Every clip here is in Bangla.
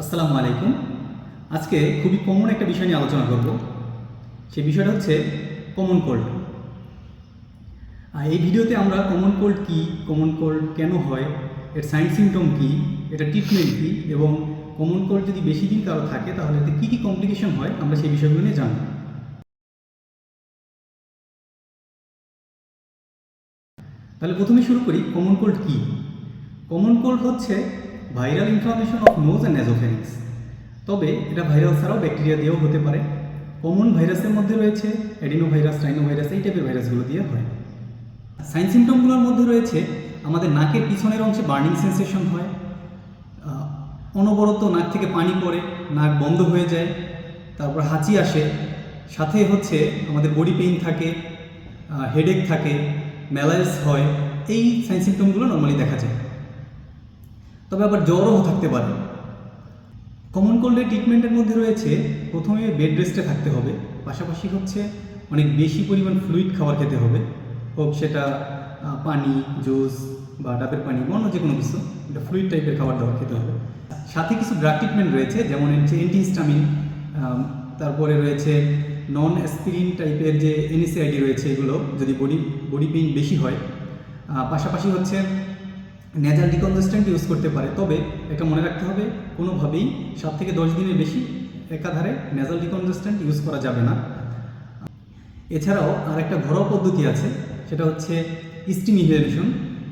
আসসালামু আলাইকুম। আজকে খুবই কমন একটা বিষয় নিয়ে আলোচনা করব। সেই বিষয়টা হচ্ছে কমন কোল্ড। এই ভিডিওতে আমরা কমন কোল্ড কী, কমন কোল্ড কেন হয়, এর সাইন সিমটম কী, এটা ট্রিটমেন্ট কী, এবং কমন কোল্ড যদি বেশি দিন কারো থাকে তাহলে এতে কী কী কমপ্লিকেশন হয় আমরা সেই বিষয়গুলো নিয়ে জানব। তাহলে প্রথমে শুরু করি কমন কোল্ড কী। কমন কোল্ড হচ্ছে viral inflammation of nose and nasopharynx. তবে এটা ভাইরাল ছাড়াও ব্যাকটেরিয়া দিয়েও হতে পারে। কমন ভাইরাসের মধ্যে রয়েছে অ্যাডিনোভাইরাস, রাইনোভাইরাস, এই টাইপের ভাইরাসগুলো দিয়ে হয়। সাইন সিমটমগুলোর মধ্যে রয়েছে আমাদের নাকের পিছনের অংশে বার্নিং সেন্সেশন হয়, অনবরত নাক থেকে পানি পড়ে, নাক বন্ধ হয়ে যায়, তারপর হাঁচি আসে, সাথে হচ্ছে আমাদের বডি পেইন থাকে, হেডেক থাকে, ম্যালাইস হয়। এই সাইন সিমটমগুলো নর্মালি দেখা যায়। তবে আবার জ্বরও থাকতে পারে। কমন কোল্ডের ট্রিটমেন্টের মধ্যে রয়েছে প্রথমে বেড রেস্টে থাকতে হবে, পাশাপাশি হচ্ছে অনেক বেশি পরিমাণ ফ্লুইড খাবার খেতে হবে, হোক সেটা পানি, জুস বা ডাবের পানি, অন্য যে কোনো কিছু, এটা ফ্লুইড টাইপের খাবার দাবার খেতে হবে। সাথে কিছু ড্রাগ ট্রিটমেন্ট রয়েছে, যেমন হচ্ছে অ্যান্টিহিস্টামিন, তারপরে রয়েছে নন অ্যাসপিরিন টাইপের যে এনএসএআইডি রয়েছে, এগুলো যদি বডি পেইন বেশি হয়। পাশাপাশি হচ্ছে নেজাল ডিকনজেস্ট্যান্ট ইউজ করতে পারে। তবে এটা মনে রাখতে হবে, কোনোভাবেই 7 থেকে 10 দিনের বেশি একাধারে নেজাল ডিকনজেস্ট্যান্ট ইউজ করা যাবে না। এছাড়াও আর একটা ঘরোয়া পদ্ধতি আছে, সেটা হচ্ছে স্টিম ইনহেলেশন।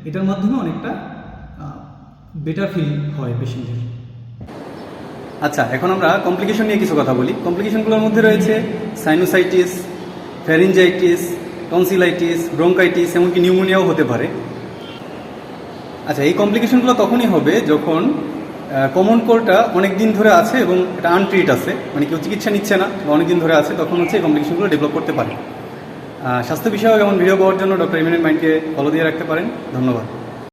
এটার মাধ্যমে অনেকটা বেটার ফিল হয় পেশেন্টের। আচ্ছা, এখন আমরা কমপ্লিকেশন নিয়ে কিছু কথা বলি। কমপ্লিকেশনগুলোর মধ্যে রয়েছে সাইনোসাইটিস, ফ্যারিঞ্জাইটিস, টনসিলাইটিস, ব্রঙ্কাইটিস, এমনকি নিউমোনিয়াও হতে পারে। আচ্ছা, এই কমপ্লিকেশনগুলো তখনই হবে যখন কমন কোল্ডটা অনেক দিন ধরে আছে এবং এটা আনট্রিট আছে, মানে কেউ চিকিৎসা নিচ্ছে না বা অনেক দিন ধরে আছে, তখন হচ্ছে এই কমপ্লিকেশনগুলো ডেভেলপ করতে পারে। স্বাস্থ্য বিষয়ক এমন ভিডিও পাওয়ার জন্য ডক্টর ইমিউন মাইন্ডকে ফলো দিয়ে রাখতে পারেন। ধন্যবাদ।